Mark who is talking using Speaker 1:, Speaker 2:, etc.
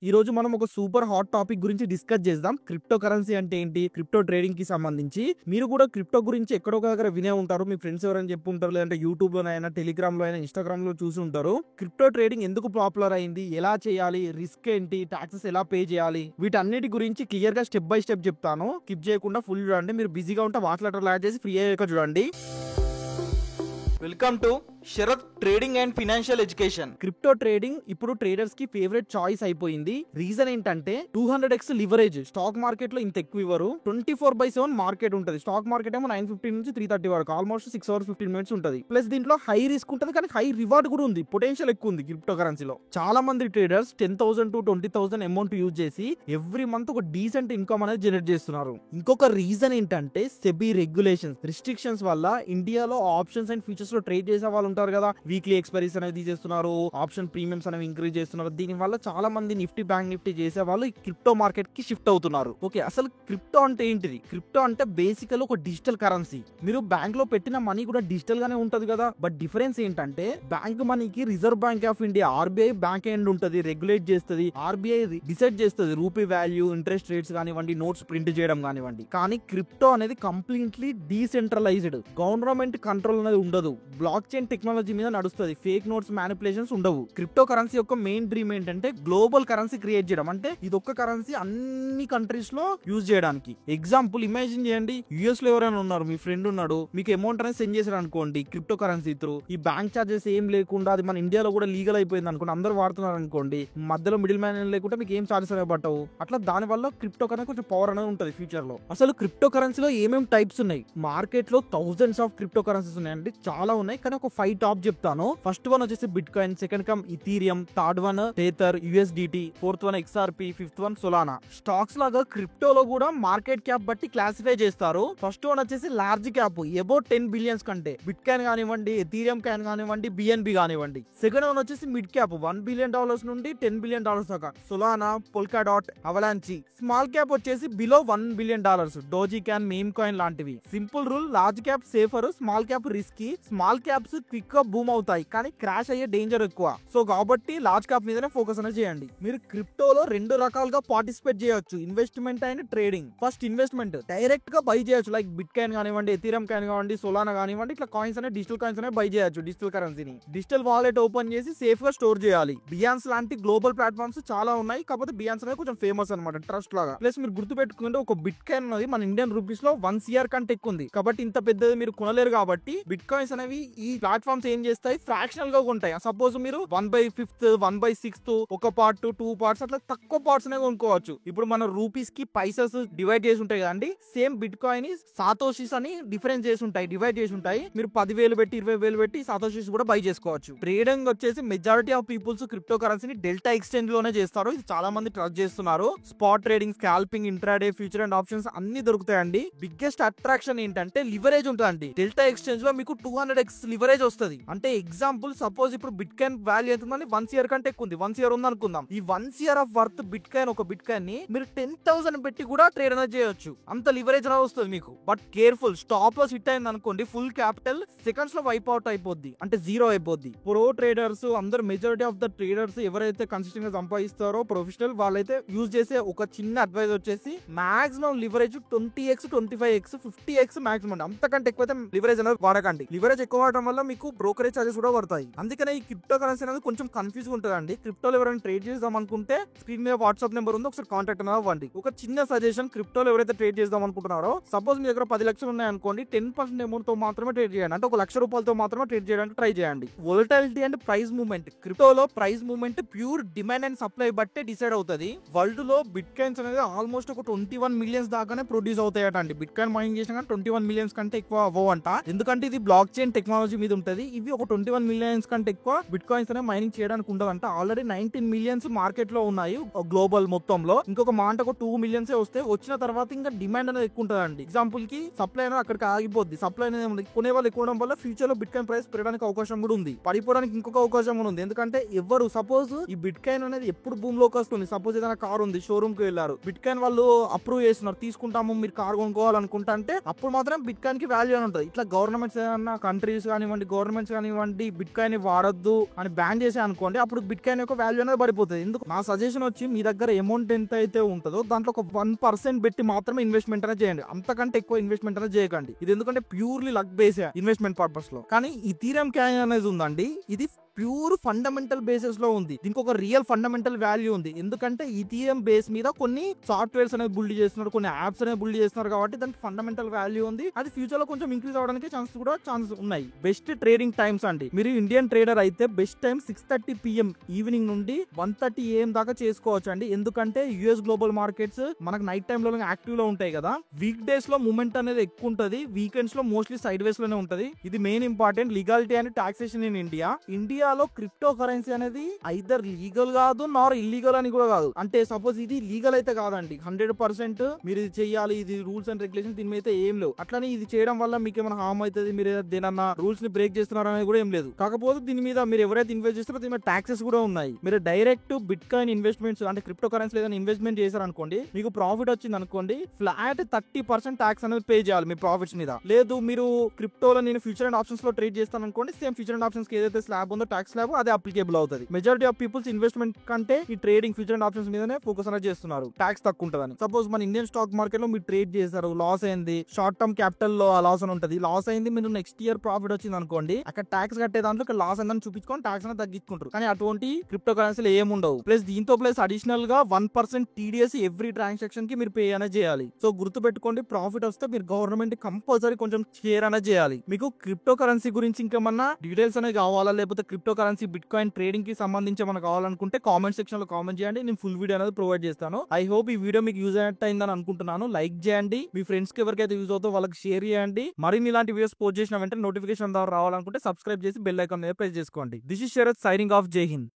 Speaker 1: ఈ రోజు మనం ఒక సూపర్ హాట్ టాపిక్ గురించి డిస్కస్ చేద్దాం. క్రిప్టో కరెన్సీ అంటే ఏంటి, క్రిప్టో ట్రేడింగ్ కి సంబంధించి. మీరు కూడా క్రిప్టో గురించి ఎక్కడో ఒక దగ్గర వినే ఉంటారు, మీ ఫ్రెండ్స్ ఎవరైనా చెప్పి ఉంటారు, లేదంటే యూట్యూబ్ లోనైనా, టెలిగ్రామ్ లో అయినా, ఇన్స్టాగ్రామ్ లో చూసి ఉంటారు. క్రిప్టో ట్రేడింగ్ ఎందుకు పాపులర్ అయింది, ఎలా చేయాలి, రిస్క్ ఏంటి, టాక్సెస్ ఎలా పే చేయాలి, వీటన్నిటి గురించి క్లియర్ గా స్టెప్ బై స్టెప్ చెప్తాను. స్కిప్ చేయకుండా ఫుల్ చూడండి. మీరు బిజీగా ఉంటే వాట్లెటర్ యాడ్ చేసి ఫ్రీ అయ్యాక చూడండి. Welcome to Sharath trading and financial education. Crypto trading ఇప్పుడు ట్రేడర్స్ కి ఫేవరెట్ చాయిస్ అయిపోయింది. రీజన్ ఏంటంటే 200x లివరేజ్. స్టాక్ మార్కెట్ లో ఇంత ఎక్కువ ఇవ్వరు. 24/7 మార్కెట్ ఉంటది. స్టాక్ మార్కెట్ ఏమో 9:15 నుంచి 3:30 వరకు, ఆల్మోస్ట్ 6 hours 15 minutes ఉంటది. ప్లస్ దీంట్లో హై రిస్క్ ఉంటది, కానీ హై రివార్డ్ కూడా ఉంది. పొటెన్షియల్ ఎక్కువ ఉంది క్రిప్టో కరెన్సీలో. చాలా మంది ట్రేడర్స్ 10,000 to 20,000 అమౌంట్ యూజ్ చేసి ఎవ్రీ మంత్ ఒక డీసెంట్ ఇన్కమ్ అనేది జనరేట్ చేస్తున్నారు. ఇంకొక రీజన్ ఏంటంటే సెబీ రెగ్యులేషన్స్, రిస్ట్రిక్షన్స్ వల్ల ఇండియాలో ఆప్షన్స్ అండ్ ఫ్యూచర్స్ లో ట్రేడ్ చేసే వాళ్ళు ఉంటారు కదా, వీక్లీ ఎక్స్పైరీస్ అనేది తీసేస్తున్నారు, ఆప్షన్ ప్రీమియమ్స్ అనేవి ఇంక్రీజ్ చేస్తున్నారు. దీని వల్ల చాలా మంది నిఫ్టీ, బ్యాంక్ నిఫ్టీ చేసే వాళ్ళు క్రిప్టో మార్కెట్ కి షిఫ్ట్ అవుతున్నారు. ఓకే, అసలు క్రిప్టో అంటే ఏంటిది? క్రిప్టో అంటే బేసికల్ ఒక డిజిటల్ కరెన్సీ. మీరు బ్యాంక్ లో పెట్టిన మనీ కూడా డిజిటల్ గానే ఉంటది కదా, బట్ డిఫరెన్స్ ఏంటంటే బ్యాంక్ మనీకి reserve bank of India RBI bank end ఉంటది, రెగ్యులేట్ చేస్తుంది. ఆర్బీఐ డిసైడ్ చేస్తుంది రూపీ వాల్యూ, ఇంట్రెస్ట్ రేట్స్ కానివ్వండి, నోట్స్ ప్రింట్ చేయడం కానివ్వండి. కానీ క్రిప్టో అనేది కంప్లీట్లీ డీసెంట్రలైజ్డ్, గవర్నమెంట్ కంట్రోల్ అనేది ఉండదు, బ్లాక్ చైన్ టెక్నాలజీ మీద నడుస్తుంది, ఫేక్ నోట్స్ మ్యానిపులేషన్స్ ఉండవు. క్రిప్టో కరెన్సీ యొక్క మెయిన్ డ్రీమ్ ఏంటంటే గ్లోబల్ కరెన్సీ క్రియేట్ చేయడం. అంటే ఇది ఒక్క కరెన్సీ అన్ని కంట్రీస్ లో యూజ్ చేయడానికి. ఎగ్జాంపుల్ ఇమాజిన్ చేయండి, యుఎస్ లో ఎవరైనా ఉన్నారు, మీ ఫ్రెండ్ ఉన్నాడు, మీకు అమౌంట్ అనేది సెండ్ చేశారు అనుకోండి క్రిప్టో కరెన్సీ త్రూ. ఈ బ్యాంక్ చార్జెస్ ఏం లేకుండా అది మన ఇండియాలో కూడా లీగల్ అయిపోయింది అనుకోండి, అందరూ వాడుతున్నారు అనుకోండి, మధ్యలో మిడిల్ మ్యాన్ లేకుండా మీకు ఏం చార్జెస్ అనేవి పట్టవు. అట్లా దాని వల్ల క్రిప్టో కరెన్సీ కొంచెం పవర్ అనేది ఉంటుంది ఫ్యూచర్ లో. అసలు క్రిప్టో కరెన్సీలో ఏమేమి టైప్స్ ఉన్నాయి? మార్కెట్ లో థౌసండ్స్ ఆఫ్ క్రిప్టో కరెన్సీస్ ఉన్నాయండి, చాలా ఉన్నాయి, కానీ ఒక 5 టాప్ చెప్తాను. ఫస్ట్ వన్ వచ్చేసి bitcoin, second come Ethereum, third one Tether, USDT, fourth one XRP, fifth one Solana. Stocks లాగా క్రిప్టోలో కూడా మార్కెట్ క్యాప్ బట్టి క్లాసిఫై చేస్తారు. ఫస్ట్ వన్ వచ్చేసి లార్జ్ క్యాప్, అబౌట్ 10 billions కంటే, బిట్ కాయిన్ కానివ్వండి, ఎథీరియం కాయిన్ కానివ్వండి, బిఎన్బి కానివ్వండి. సెకండ్ వన్ వచ్చేసి మిడ్ క్యాప్, $1 billion నుండి $10 billion దాకా, Solana, Polkadot, Avalanche. Small cap వచ్చేసి below $1 billion, doji can, meme coin లాంటివి. Simple rule, large cap safer, small cap risky. Small caps quick గా boom అవుతాయి, కానీ crash అయ్యే danger ఎక్కువ. సో కాబట్టి లార్జ్ క్యాప్ మీదనే ఫోకస్ అనేది చేయండి. మీరు క్రిప్టోలో 2 రకాలుగా పార్టిసిపేట్ చేయొచ్చు, investment and trading. First investment, direct గా బై చేయొచ్చు, లైక్ బిట్ కాయిన్ కానివ్వండి, ఎథీరియం కాయిన్ కానివ్వండి, సోలానా కానివ్వండి. ఇట్లా కాయిన్స్ అనేది డిజిటల్ కాయిన్స్ అనేవి బై చేయొచ్చు. డిజిటల్ కరెన్సీని డిజిటల్ వాలెట్ ఓపెన్ చేసి సేఫ్ గా స్టోర్ చేయాలి. బియాన్స్ లాంటి గ్లోబల్ ప్లాట్ఫామ్స్ చాలా ఉన్నాయి, కాకపోతే బియాన్స్ అనేది కొంచెం ఫేమస్ అనమాట, ట్రస్ట్ లాగా. ప్లస్ మీరు గుర్తు పెట్టుకుంటే ఒక బిట్ కాయిన్ అనేది మన ఇండియన్ రూపీస్ లో 1 crore కంటే ఎక్కువ ఉంది, కాబట్టి ఇంత పెద్దది మీరు కొనలేరు. కాబట్టి బిట్ కాయిన్స్ అనేవి ఈ ప్లాట్ఫామ్స్ ఏం చేస్తాయి, ఫ్రాక్షనల్ గా ఉంటాయి. సపోజ్ మీరు 1/5, 1/6 ఒక పార్ట్, 2 parts అట్లా తక్కువ పార్ట్స్ అనేవి కొనుక్కోవచ్చు. ఇప్పుడు మన రూపీస్ కి పైసస్ డివైడ్ చేసి ఉంటాయి కదండి, సేమ్ బిట్ కాయిన్ సాతోషిస్ అని డిఫరెన్స్ చేసి ఉంటాయి, డివైడ్ చేసి ఉంటాయి. మీరు 10,000 పెట్టి 20,000 పెట్టి సాతోషిస్ కూడా బై చేసుకోవచ్చు. ట్రేడింగ్ వచ్చేసి మెజారిటీ ఆఫ్ పీపుల్స్ క్రిప్టో కరెన్సీని డెల్టా ఎక్స్చేంజ్ లోనే చేస్తారు. ఇది చాలా మంది ట్రస్ట్ చేస్తున్నారు. Spot trading, scalping, intraday, future and options అన్ని దొరుకుతాయండి. బిగ్గెస్ట్ అట్రాక్షన్ ఏంటంటే లివరేజ్ ఉంటుందండి. డెల్టా ఎక్స్చేంజ్ లో మీకు 200x లివరేజ్ వస్తుంది. అంటే ఎగ్జాంపుల్, సపోజ్ ఇప్పుడు బిట్ కాయిన్ వాల్యూ ఎంత ఉందని 1 crore కంటే ఎక్కువ ఉంది, 1 crore ఉంది అనుకుందాం. ఈ 1 crore of worth bit coin, ఒక బిట్ కాయిన్ ని మీరు 10,000 పెట్టి కూడా ట్రేడ్ అనేది చేయొచ్చు. అంత లివరేజ్ అనేది వస్తుంది మీకు. But careful, stop loss hit అయింది అనుకోండి, ఫుల్ క్యాపిటల్ సెకండ్స్ లో వైప్ అవుట్ అయిపోద్ది, అంటే జీరో అయిపోద్ది. ప్రో ట్రేడర్స్ అందరు, మెజారిటీ ఆఫ్ ద ట్రేడర్స్ ఎవరైతే కన్సిస్టెంట్ గా సంపాదిస్తారో ప్రొఫెషనల్, వాళ్ళైతే యూజ్ చేసే ఒక చిన్న అడ్వైజ్ వచ్చేసి maximum leverage 20x, 25x, 50x maximum. అంతకంటే ఎక్కువైతే లివరేజ్ అనేది వాడకండి. లివరేజ్ ఎక్కువ వాడటం వల్ల మీకు బ్రోకరేజ్ చార్జెస్ కూడా పడతాయి. అందుకనే ఈ క్రిప్టో కరెన్సీ అనేది కొంచెం కన్ఫ్యూజ్ ఉంటుందండి. క్రిప్టోలో ఎవరైనా ట్రేడ్ చేద్దాం అనుకుంటే స్క్రీన్ మీద వాట్సాప్ నెంబర్ ఉంది, ఒకసారి కాంటాక్ట్ అనేది అవ్వండి. ఒక చిన్న సజెషన్, క్రిప్టోలో ఎవరైతే ట్రేడ్ చేద్దాం అనుకుంటున్నారో, సపోజ్ మీ దగ్గర 10 లక్షలు ఉన్నాయనుకోండి, 10% అమౌంట్ తో మాత్రమే ట్రేడ్ చేయండి. అంటే 1 లక్ష రూపాయలతో మాత్రమే ట్రేడ్ చేయడానికి ట్రై చేయండి. వోలటాలిటీ అండ్ ప్రైస్ మూవ్మెంట్, క్రిప్టోలో price movement pure demand and supply బట్టే డిసైడ్ అవుతుంది. వరల్డ్ లో బిట్ కాయిన్స్ అనేది ఆల్మోస్ట్ ఒక 21 million దాకానే ప్రొడ్యూస్ అవుతాయట అండి. బిట్ కాయిన్ మైనింగ్ చేసినా 21 million కంటే ఎక్కువ అవ్వంట, ఎందుకంటే ఇది బ్లాక్ చైన్ టెక్నాలజీ మీద ఉంటది. ఇవి ఒక 21 million కంటే ఎక్కువ బిట్ కాయిన్స్ అనే మైనింగ్ చేయడానికి ఉండదంట. ఆల్రెడీ 19 million మార్కెట్ లో ఉన్నాయి గ్లోబల్ మొత్తంలో. ఇంకొక మాట, ఒక 2 million వస్తే, వచ్చిన తర్వాత ఇంకా డిమాండ్ అనేది ఎక్కువ ఉంటదండి. ఎగ్జాంపుల్ కి సప్లై అనేది అక్కడికి ఆగిపోద్ది. సప్లై అనేది కొనే వాళ్ళు ఎక్కువ వల్ల ఫ్యూచర్ లో బిట్ కాయిన్ ప్రైస్ పెరగడానికి అవకాశం కూడా ఉంది, పడిపోవడానికి ఇంకొక అవకాశం కూడా ఉంది. ఎందుకంటే ఎవరు, సపోజ్ ఈ బిట్ కాయిన్ అనేది ఎప్పుడు భూమి లోకి వస్తుంది, సపోజ్ ఏదైనా కార్ ఉంది, షోరూమ్ కి వెళ్ళారు, బిట్ కాయిన్ వాళ్ళు అప్రూవ్ చేస్తున్నారు, తీసుకుంటాము మీరు కార్ కొనుక్కోవాలనుకుంటా అంటే, అప్పుడు మాత్రం బిట్ కాయిన్ కి వాల్యూ అని ఉంటుంది. ఇట్లా గవర్నమెంట్స్ ఏదన్నా, కంట్రీస్ కానివ్వండి, గవర్నమెంట్స్ కానివ్వండి బిట్ కాయిన్ వాడొద్దు అని బ్యాన్ చేసే అనుకోండి, అప్పుడు బిట్ కాయిన్ యొక్క వాల్యూ అనేది పడిపోతుంది. ఎందుకు నా సజెషన్ వచ్చి మీ దగ్గర అమౌంట్ ఎంత అయితే ఉంటుందో దాంట్లో ఒక 1% పెట్టి మాత్రమే ఇన్వెస్ట్మెంట్ అనేది చేయండి. అంతకంటే ఎక్కువ ఇన్వెస్ట్మెంట్ అనేది చేయకండి. ఇది ఎందుకంటే purely luck base investment purpose లో. కానీ ఇథీరియం కాయిన్ అనేది ఉందండి, ఇది ప్యూర్ ఫండమెంటల్ బేసిస్ లో ఉంది. దీనికి ఒక రియల్ ఫండమెంటల్ వాల్యూ ఉంది. ఎందుకంటే ఈథీరియం బేస్ మీద కొన్ని సాఫ్ట్వేర్స్ అనేది బిల్డ్ చేస్తున్నారు, కొన్ని యాప్స్ అనేది బిల్డ్ చేస్తున్నారు, కాబట్టి దానికి ఫండమెంటల్ వాల్యూ ఉంది. అది ఫ్యూచర్ లో కొంచెం ఇంక్రీజ్ అవడానికి ఛాన్సెస్ ఉన్నాయి. బెస్ట్ ట్రేడింగ్ టైమ్స్ అండి, మీరు ఇండియన్ ట్రేడర్ అయితే బెస్ట్ టైం 6:30 PM ఈవినింగ్ నుండి 1:30 AM దాకా చేసుకోవచ్చు అండి. ఎందుకంటే యుఎస్ గ్లోబల్ మార్కెట్స్ మనకు నైట్ టైమ్ లో యాక్టివ్ లో ఉంటాయి కదా. వీక్ డేస్ లో మూవ్మెంట్ అనేది ఎక్కువ ఉంటది, వీకెండ్స్ లో మోస్ట్లీ సైడ్ వేస్ లోనే ఉంటది. ఇది main important. Legality and taxation in ఇండియాలో క్రిప్టో కరెన్సీ అనేది ఐదర్ లీగల్ కాదు నార్ ఇల్లీగల్ అని కూడా కాదు. అంటే సపోజ్ ఇది లీగల్ అయితే కాదండి, 100% మీరు ఇది చేయాలి, ఇది రూల్స్ అండ్ రెగ్యులేషన్ దీని మీద ఏం లేవు. అట్లని ఇది చేయడం వల్ల మీకు ఏమైనా హామ్ అవుతుంది, మీరు ఏదైనా రూల్స్ ని బ్రేక్ చేస్తున్నారు అనేది కూడా ఏం లేదు. కాకపోతే దీని మీద మీరు ఎవరైతే ఇన్వెస్ట్ చేస్తారో దీని మీద టాక్సెస్ కూడా ఉన్నాయి. మీరు డైరెక్ట్ బిట్ కాయిన్ ఇన్వెస్ట్మెంట్స్ అంటే క్రిప్టో కరెన్సీ ఏదైనా ఇన్వెస్ట్మెంట్ చేశారు అనుకోండి, మీకు ప్రాఫిట్ వచ్చింది అనుకోండి, ఫ్లాట్ 30% ట్యాక్స్ అనేది పే చేయాలి మీ ప్రాఫిట్స్ మీద. లేదు మీరు క్రిప్టోలో నేను ఫ్యూచర్ అండ్ ఆప్షన్స్ లో ట్రేడ్ చేస్తాను అనుకోండి, సేమ్ ఫ్యూచర్ అండ్ ఆప్షన్స్ ఏదైతే స్లాబ్ ఉందో ట్యాక్స్ స్లాబ్ అదే అప్లికేబుల్ అవుతుంది. మెజారిటీ ఆఫ్ పీపుల్స్ ఇన్వెస్ట్మెంట్ కంటే ఈ ట్రేడింగ్ ఫ్యూచర్ అండ్ ఆప్షన్స్ మీదనే ఫోకస్ అనేది చేస్తున్నారు, ట్యాక్స్ తక్కువ ఉంటుందని. సపోజ్ మన ఇండియన్ స్టాక్ మార్కెట్ లో మీరు ట్రేడ్ చేశారు, లాస్ అయింది, షార్ట్ టర్మ్ క్యాపిటల్ లో ఆ లాస్ అని ఉంటుంది, లాస్ అయింది, మీరు నెక్స్ట్ ఇయర్ ప్రాఫిట్ వచ్చింది అనుకోండి, అక్కడ ట్యాక్స్ కట్టే దాంట్లో ఇక్కడ లాస్ అయిందని చూపించుకొని ట్యాక్స్ అనేది తగ్గించుకుంటారు. కానీ అటువంటి క్రిప్టో కరెన్సీలు ఏముండవు. ప్లస్ దీంతో ప్లస్ అడిషనల్ గా 1% TDS ఎవ్రీ ట్రాన్సాక్షన్ కి మీరు పే అనేది చేయాలి. సో గుర్తు పెట్టుకోండి, ప్రాఫిట్ వస్తే మీరు గవర్నమెంట్ కంపల్సరీ కొంచెం షేర్ అనేది చేయాలి. మీకు క్రిప్టో కరెన్సీ గురించి ఇంకేమన్నా డీటెయిల్స్ అనేది కావాలా, లేకపోతే crypto currency bit coin trading కి సంబంధించి మనకు కావాలనుకుంటే కామెంట్ సెక్షన్ లో కామెంట్ చేయండి, నేను ఫుల్ వీడియో అనేది ప్రొవైడ్ చేస్తాను. ఐ హోప్ ఈ వీడియో మీకు యూజ్ అయిందని అనుకుంటున్నాను. లైక్ చేయండి, మీ ఫ్రెండ్స్ కి ఎవరికైతే యూజ్ అవుతుందో వాళ్ళకి షేర్ చేయండి. మరిన్ని ఇలాంటి వీడియోస్ పోస్ట్ చేసిన వెంటనే నోటిఫికేషన్ ద్వారా రావాలనుకుంటే సబ్స్క్రైబ్ చేసి బెల్ ఐకాన్ మీద ప్రెస్ చేసుకోండి. This is Sharath signing off. జై హింద్.